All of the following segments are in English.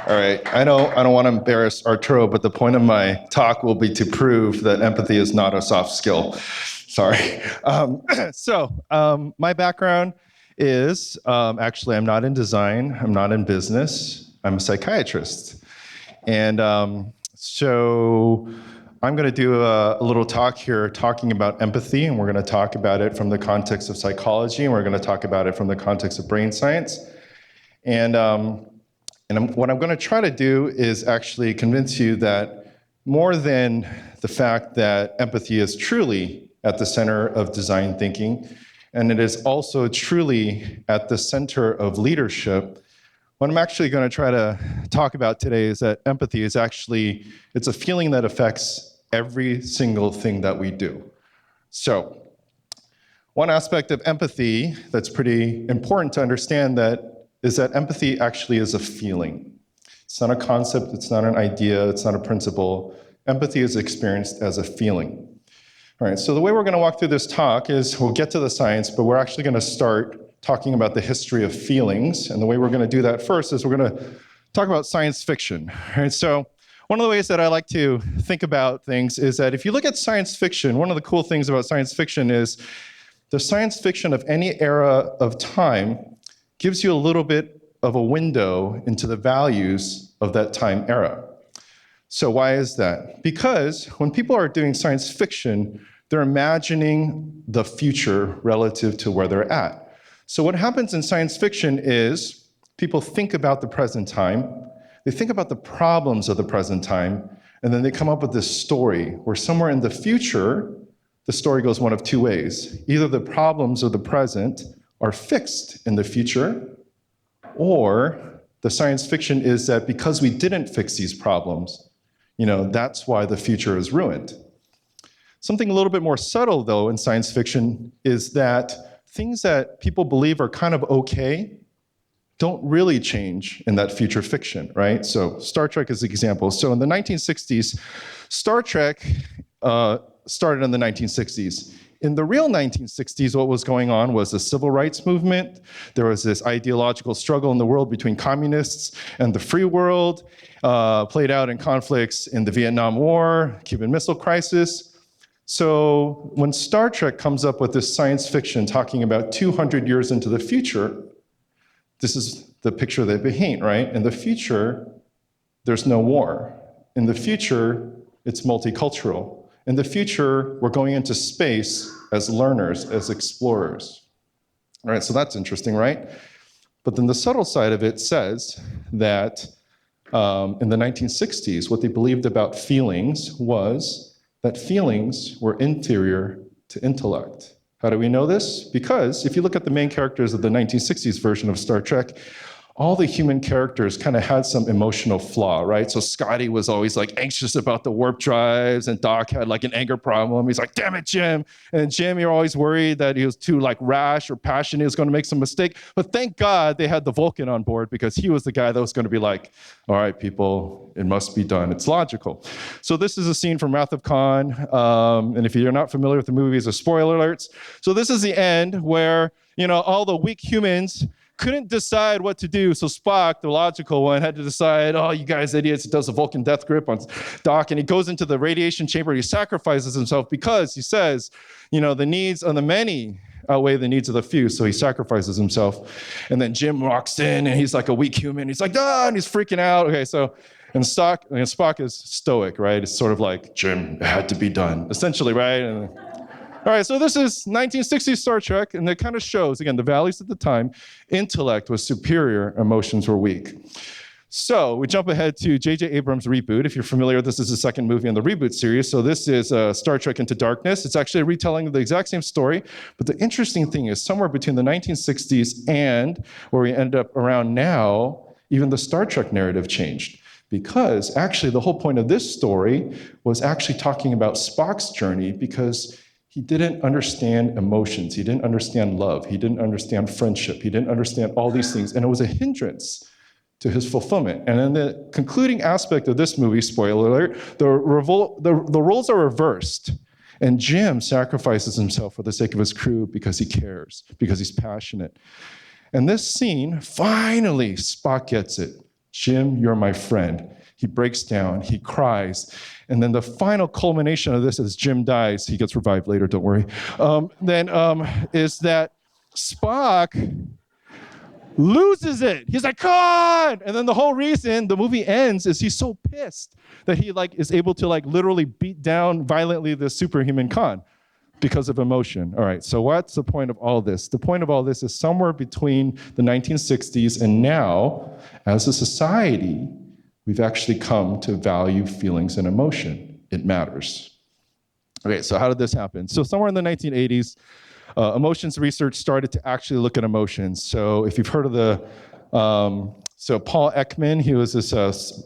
All right, I don't want to embarrass Arturo, but the point of my talk will be to prove that empathy is not a soft skill. Sorry. My background is, actually, I'm not in design, I'm not in business, I'm a psychiatrist. And so I'm going to do a little talk here talking about empathy, and we're going to talk about it from the context of psychology, and we're going to talk about it from the context of brain science. And what I'm going to try to do is actually convince you that more than the fact that empathy is truly at the center of design thinking, and it is also truly at the center of leadership, what I'm actually going to try to talk about today is that empathy is actually, it's a feeling that affects every single thing that we do. So, one aspect of empathy that's pretty important to understand is that empathy actually is a feeling. It's not a concept, it's not an idea, it's not a principle. Empathy is experienced as a feeling. All right, so the way we're going to walk through this talk is we'll get to the science, but we're actually going to start talking about the history of feelings. And the way we're going to do that first is we're going to talk about science fiction. All right, so one of the ways that I like to think about things is that if you look at science fiction, one of the cool things about science fiction is the science fiction of any era of time gives you a little bit of a window into the values of that time era. So why is that? Because when people are doing science fiction, they're imagining the future relative to where they're at. So what happens in science fiction is people think about the present time, they think about the problems of the present time, and then they come up with this story where somewhere in the future, the story goes one of two ways. Either the problems of the present are fixed in the future, or the science fiction is that because we didn't fix these problems, that's why the future is ruined. Something a little bit more subtle, though, in science fiction is that things that people believe are kind of okay don't really change in that future fiction, right? So Star Trek is an example. So in the 1960s, Star Trek started in the 1960s. In the real 1960s, what was going on was the civil rights movement. There was this ideological struggle in the world between communists and the free world, played out in conflicts in the Vietnam War, Cuban Missile Crisis. So when Star Trek comes up with this science fiction talking about 200 years into the future, this is the picture they paint, right? In the future, there's no war. In the future, it's multicultural. In the future, we're going into space as learners, as explorers. All right, so that's interesting, right? But then the subtle side of it says that in the 1960s, what they believed about feelings was that feelings were inferior to intellect. How do we know this? Because if you look at the main characters of the 1960s version of Star Trek, all the human characters kind of had some emotional flaw, right? So Scotty was always like anxious about the warp drives, and Doc had like an anger problem. He's like, damn it, Jim. And Jim, you're always worried that he was too like rash or passionate, he was going to make some mistake. But thank God they had the Vulcan on board, because he was the guy that was going to be like, all right, people, it must be done. It's logical. So this is a scene from Wrath of Khan. And if you're not familiar with the movie, it's a spoiler alerts. So this is the end where, all the weak humans couldn't decide what to do. So Spock, the logical one, had to decide, oh, you guys idiots, he does a Vulcan death grip on Doc, and he goes into the radiation chamber, he sacrifices himself because he says, the needs of the many outweigh the needs of the few, so he sacrifices himself. And then Jim walks in, and he's like a weak human. He's like, and he's freaking out. Okay, so, and Spock is stoic, right? It's sort of like, Jim, it had to be done, essentially, right? All right, so this is 1960s Star Trek, and it kind of shows, again, the values at the time. Intellect was superior, emotions were weak. So we jump ahead to J.J. Abrams' reboot. If you're familiar, this is the second movie in the reboot series. So this is Star Trek Into Darkness. It's actually a retelling of the exact same story. But the interesting thing is somewhere between the 1960s and where we end up around now, even the Star Trek narrative changed. Because actually the whole point of this story was actually talking about Spock's journey, because he didn't understand emotions. He didn't understand love. He didn't understand friendship. He didn't understand all these things. And it was a hindrance to his fulfillment. And in the concluding aspect of this movie, spoiler alert, the roles are reversed. And Jim sacrifices himself for the sake of his crew because he cares, because he's passionate. And this scene, finally, Spock gets it. Jim, you're my friend. He breaks down, he cries. And then the final culmination of this is Jim dies. He gets revived later, don't worry. Is that Spock loses it. He's like, come on! And then the whole reason the movie ends is he's so pissed that he is able to literally beat down violently the superhuman Khan because of emotion. All right, so what's the point of all this? The point of all this is somewhere between the 1960s and now, as a society, we've actually come to value feelings and emotion. It matters. Okay, so how did this happen? So somewhere in the 1980s, emotions research started to actually look at emotions. So if you've heard of so Paul Ekman, he was this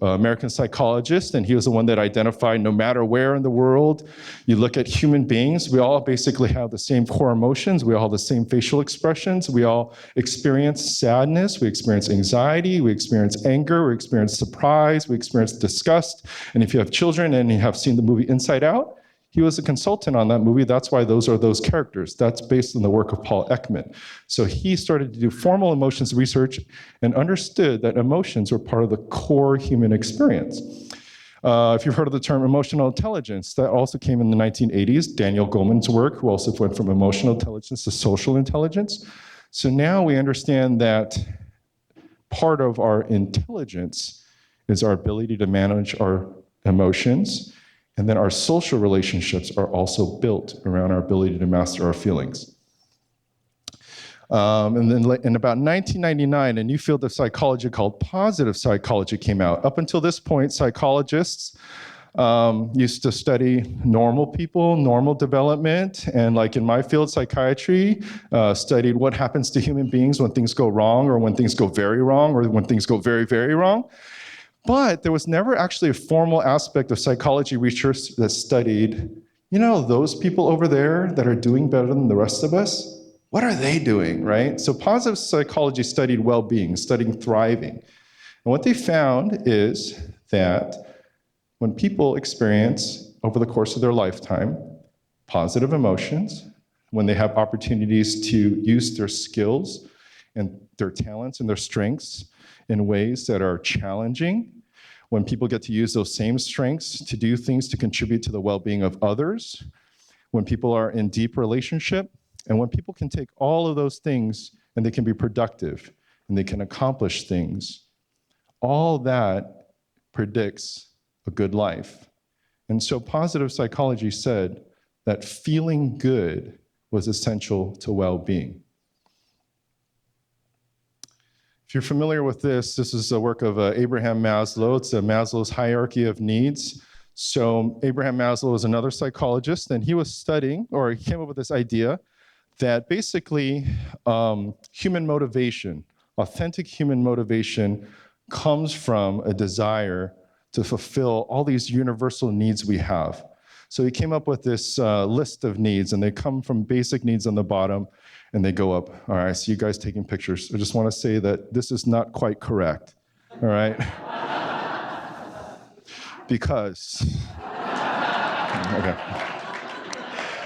American psychologist, and he was the one that identified no matter where in the world you look at human beings, we all basically have the same core emotions. We all have the same facial expressions. We all experience sadness. We experience anxiety. We experience anger. We experience surprise. We experience disgust. And if you have children and you have seen the movie Inside Out, he was a consultant on that movie. That's why those are those characters. That's based on the work of Paul Ekman. So he started to do formal emotions research and understood that emotions were part of the core human experience. If you've heard of the term emotional intelligence, that also came in the 1980s. Daniel Goleman's work, who also went from emotional intelligence to social intelligence. So now we understand that part of our intelligence is our ability to manage our emotions. And then our social relationships are also built around our ability to master our feelings. And then in about 1999, a new field of psychology called positive psychology came out. Up until this point, psychologists used to study normal people, normal development, and like in my field, psychiatry, studied what happens to human beings when things go wrong, or when things go very wrong, or when things go very, very wrong. But there was never actually a formal aspect of psychology research that studied, those people over there that are doing better than the rest of us, what are they doing, right? So positive psychology studied well-being, studying thriving. And what they found is that when people experience, over the course of their lifetime, positive emotions, when they have opportunities to use their skills and their talents and their strengths in ways that are challenging, when people get to use those same strengths to do things to contribute to the well-being of others, when people are in deep relationship, and when people can take all of those things and they can be productive and they can accomplish things, all that predicts a good life. And so positive psychology said that feeling good was essential to well-being. If you're familiar with this is a work of Abraham Maslow. It's Maslow's hierarchy of needs. So Abraham Maslow is another psychologist, and he was studying, or he came up with this idea that basically human motivation, authentic human motivation, comes from a desire to fulfill all these universal needs we have. So he came up with this list of needs, and they come from basic needs on the bottom, and they go up. All right, I see you guys taking pictures. I just want to say that this is not quite correct, all right? Because, okay.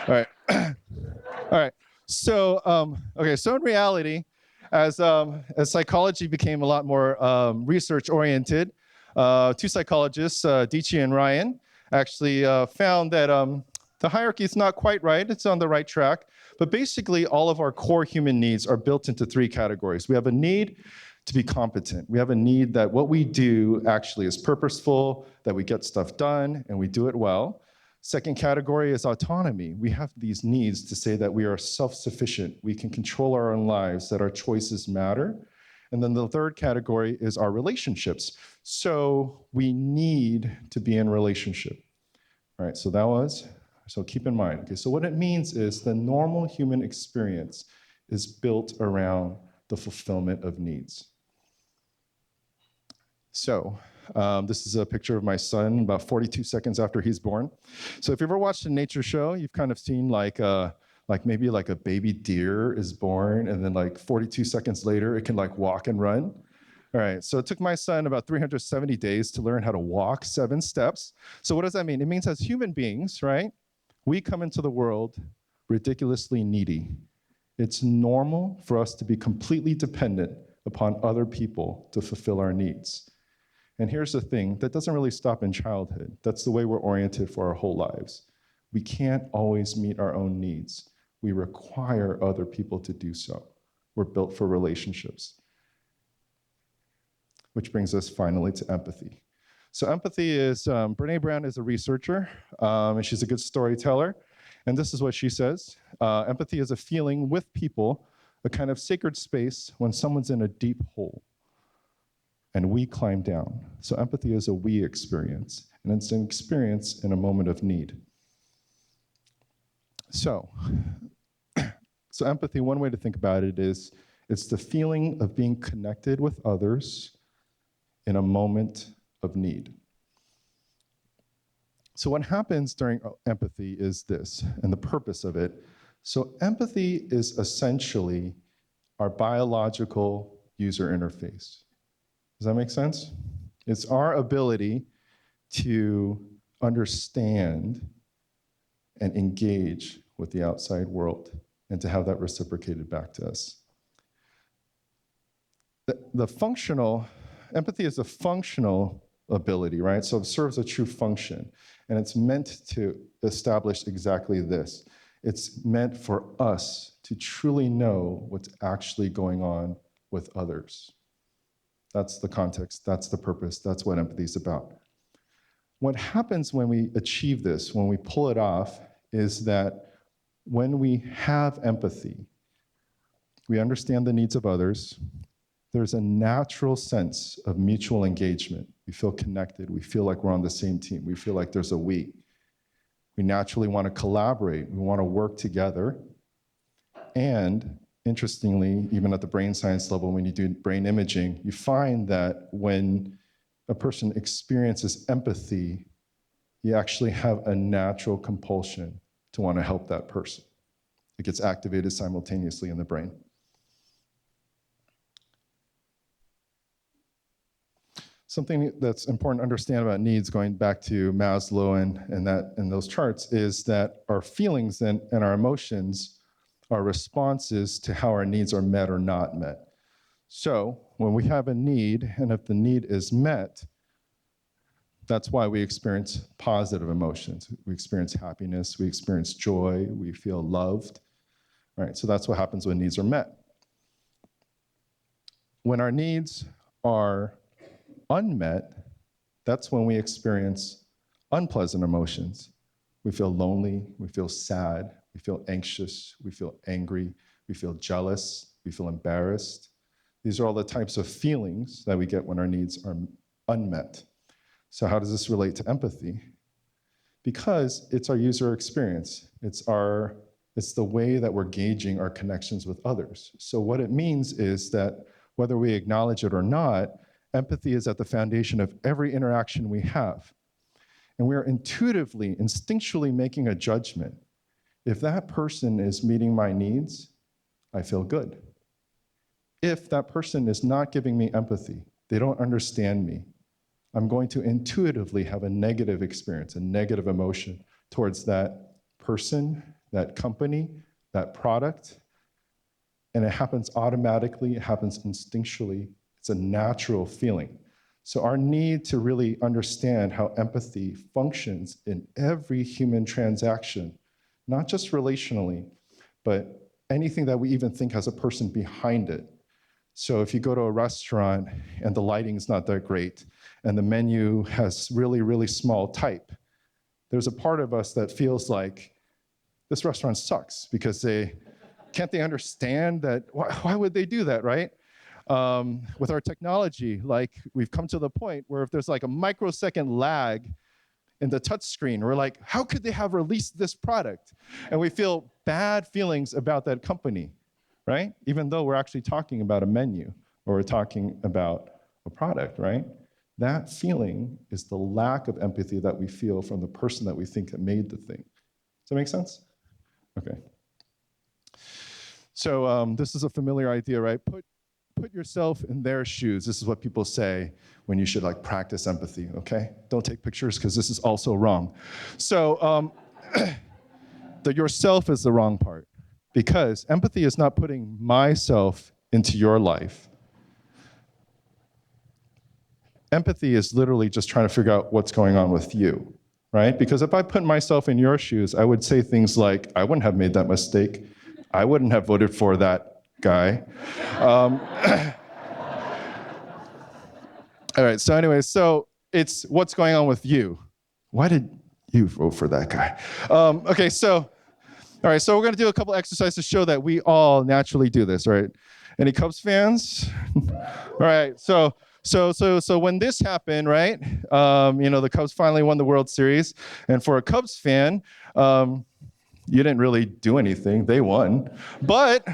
All right, all right. So, so in reality, as psychology became a lot more research-oriented, two psychologists, Dichi and Ryan, actually found that the hierarchy is not quite right. It's on the right track. But basically, all of our core human needs are built into three categories. We have a need to be competent. We have a need that what we do actually is purposeful, that we get stuff done, and we do it well. Second category is autonomy. We have these needs to say that we are self-sufficient. We can control our own lives, that our choices matter. And then the third category is our relationships. So we need to be in relationship. All right, so keep in mind. Okay, so what it means is the normal human experience is built around the fulfillment of needs. So this is a picture of my son about 42 seconds after he's born. So if you've ever watched a nature show, you've kind of seen maybe a baby deer is born, and then 42 seconds later, it can walk and run. All right, so it took my son about 370 days to learn how to walk 7 steps. So what does that mean? It means as human beings, right, we come into the world ridiculously needy. It's normal for us to be completely dependent upon other people to fulfill our needs. And here's the thing, that doesn't really stop in childhood. That's the way we're oriented for our whole lives. We can't always meet our own needs. We require other people to do so. We're built for relationships. Which brings us finally to empathy. So empathy is, Brene Brown is a researcher, and she's a good storyteller. And this is what she says. Empathy is a feeling with people, a kind of sacred space when someone's in a deep hole and we climb down. So empathy is a we experience, and it's an experience in a moment of need. So empathy, one way to think about it is, it's the feeling of being connected with others in a moment of need. So what happens during empathy is this, and the purpose of it. So empathy is essentially our biological user interface. Does that make sense? It's our ability to understand and engage with the outside world and to have that reciprocated back to us. Empathy is a functional ability, right? So it serves a true function. And it's meant to establish exactly this. It's meant for us to truly know what's actually going on with others. That's the context, that's the purpose, that's what empathy is about. What happens when we achieve this, when we pull it off, is that when we have empathy, we understand the needs of others, there's a natural sense of mutual engagement. We feel connected, we feel like we're on the same team, we feel like there's a we. We naturally want to collaborate, we want to work together. And interestingly, even at the brain science level, when you do brain imaging, you find that when a person experiences empathy, you actually have a natural compulsion to want to help that person. It gets activated simultaneously in the brain. Something that's important to understand about needs, going back to Maslow and those charts, is that our feelings and our emotions are responses to how our needs are met or not met. So when we have a need, and if the need is met, that's why we experience positive emotions. We experience happiness, we experience joy, we feel loved, right? So that's what happens when needs are met. When our needs are unmet, that's when we experience unpleasant emotions. We feel lonely, we feel sad, we feel anxious, we feel angry, we feel jealous, we feel embarrassed. These are all the types of feelings that we get when our needs are unmet. So how does this relate to empathy? Because it's our user experience. It's the way that we're gauging our connections with others. So what it means is that whether we acknowledge it or not, empathy is at the foundation of every interaction we have. And we are intuitively, instinctually making a judgment. If that person is meeting my needs, I feel good. If that person is not giving me empathy, they don't understand me, I'm going to intuitively have a negative experience, a negative emotion towards that person, that company, that product. And it happens automatically, it happens instinctually. It's a natural feeling. So our need to really understand how empathy functions in every human transaction, not just relationally, but anything that we even think has a person behind it. So if you go to a restaurant and the lighting's not that great, and the menu has really, really small type, there's a part of us that feels like this restaurant sucks because can't they understand that? Why would they do that, right? With our technology, like we've come to the point where if there's like a microsecond lag in the touch screen, we're like, how could they have released this product? And we feel bad feelings about that company, right? Even though we're actually talking about a menu or we're talking about a product, right? That feeling is the lack of empathy that we feel from the person that we think that made the thing. Does that make sense? Okay. So this is a familiar idea, right? Put yourself in their shoes. This is what people say when you should like practice empathy, okay? Don't take pictures because this is also wrong. So the yourself is the wrong part because empathy is not putting myself into your life. Empathy is literally just trying to figure out what's going on with you, right? Because if I put myself in your shoes, I would say things like, I wouldn't have made that mistake. I wouldn't have voted for that guy. All right, so anyway, so it's what's going on with you. Why did you vote for that guy? Okay, so, all right, so we're gonna do a couple exercises to show that we all naturally do this, right? Any Cubs fans? All right, so when this happened, right? The Cubs finally won the World Series, and for a Cubs fan, you didn't really do anything. They won, but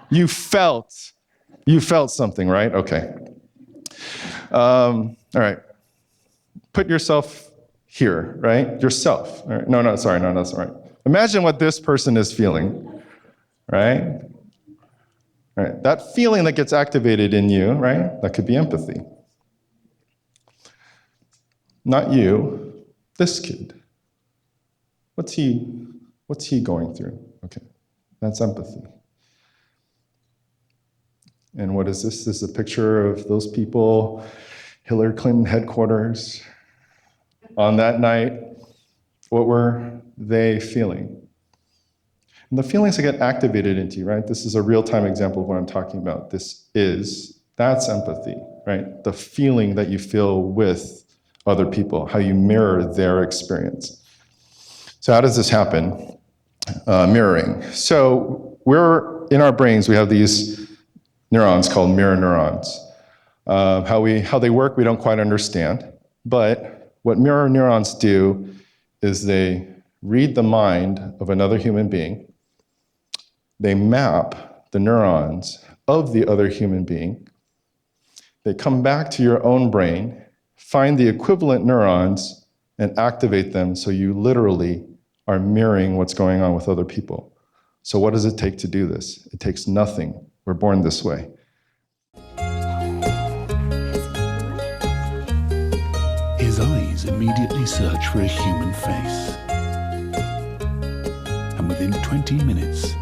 you felt something, right? Okay. All right. Put yourself here, right? Yourself. All right. No, sorry, no, that's all right. Imagine what this person is feeling, right? All right. That feeling that gets activated in you, right? That could be empathy. Not you, this kid. What's he going through? Okay, that's empathy. And what is this? This is a picture of those people, Hillary Clinton headquarters. On that night, what were they feeling? And the feelings that get activated into you, right? This is a real-time example of what I'm talking about. That's empathy, right? The feeling that you feel with other people, how you mirror their experience. So how does this happen? Mirroring. So in our brains, we have these neurons called mirror neurons. How they work, we don't quite understand. But what mirror neurons do is they read the mind of another human being. They map the neurons of the other human being. They come back to your own brain, find the equivalent neurons, and activate them so you literally are mirroring what's going on with other people. So what does it take to do this? It takes nothing. We're born this way. His eyes immediately search for a human face. And within 20 minutes,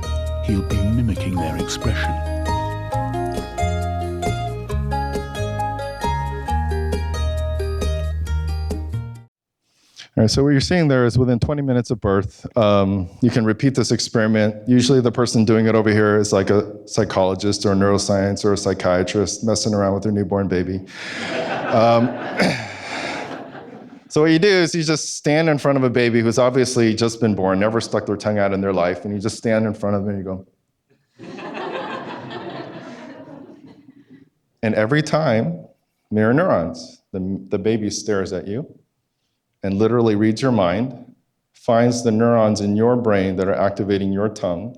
he'll be mimicking their expression. All right, so what you're seeing there is within 20 minutes of birth, you can repeat this experiment. Usually the person doing it over here is like a psychologist or a neuroscience or a psychiatrist messing around with their newborn baby. So what you do is you just stand in front of a baby who's obviously just been born, never stuck their tongue out in their life, and you just stand in front of them and you go. And every time, mirror neurons, the baby stares at you and literally reads your mind, finds the neurons in your brain that are activating your tongue,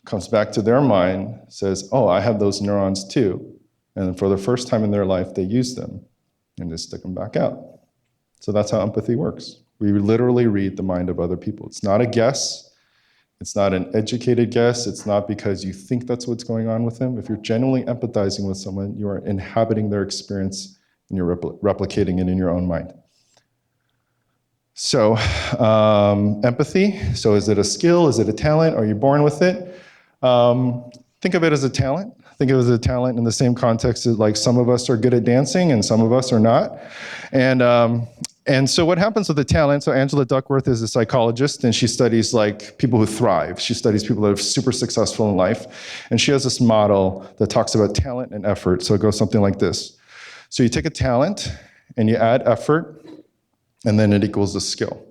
comes back to their mind, says, oh, I have those neurons too. And for the first time in their life, they use them and just stick them back out. So that's how empathy works. We literally read the mind of other people. It's not a guess. It's not an educated guess. It's not because you think that's what's going on with them. If you're genuinely empathizing with someone, you are inhabiting their experience and you're replicating it in your own mind. So empathy, so is it a skill? Is it a talent? Are you born with it? Think of it as a talent. Think of it as a talent in the same context as like some of us are good at dancing and some of us are not. And so what happens with the talent, so Angela Duckworth is a psychologist and she studies like people who thrive. She studies people that are super successful in life. And she has this model that talks about talent and effort. So it goes something like this. So you take a talent and you add effort, and then it equals a skill.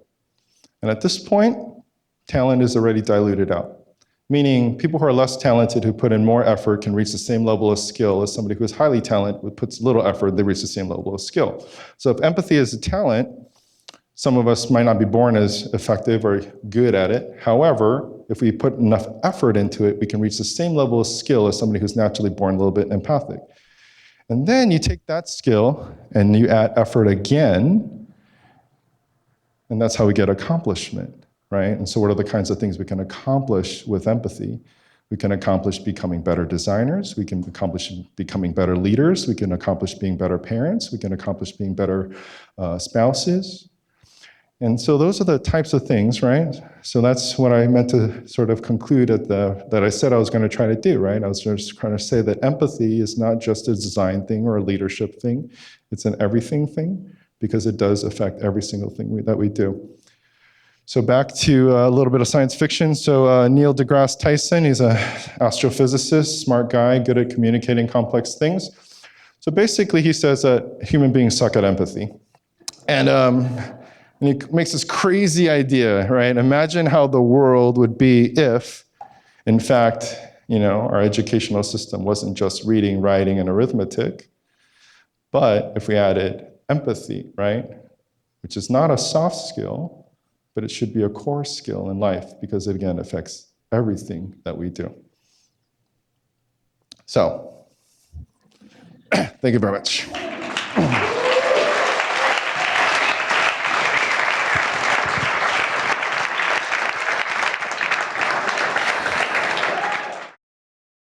And at this point, talent is already diluted out. Meaning people who are less talented, who put in more effort, can reach the same level of skill as somebody who is highly talented, who puts little effort, they reach the same level of skill. So if empathy is a talent, some of us might not be born as effective or good at it. However, if we put enough effort into it, we can reach the same level of skill as somebody who's naturally born a little bit empathic. And then you take that skill and you add effort again, and that's how we get accomplishment, right? And so what are the kinds of things we can accomplish with empathy? We can accomplish becoming better designers. We can accomplish becoming better leaders. We can accomplish being better parents. We can accomplish being better spouses. And so those are the types of things, right? So that's what I meant to sort of conclude that I said I was going to try to do, right? I was just trying to say that empathy is not just a design thing or a leadership thing. It's an everything thing because it does affect every single thing that we do. So back to a little bit of science fiction. So Neil deGrasse Tyson, he's an astrophysicist, smart guy, good at communicating complex things. So basically he says that human beings suck at empathy. And he makes this crazy idea, right? Imagine how the world would be if, in fact, our educational system wasn't just reading, writing, and arithmetic, but if we added empathy, right? Which is not a soft skill, but it should be a core skill in life because it, again, affects everything that we do. So, thank you very much.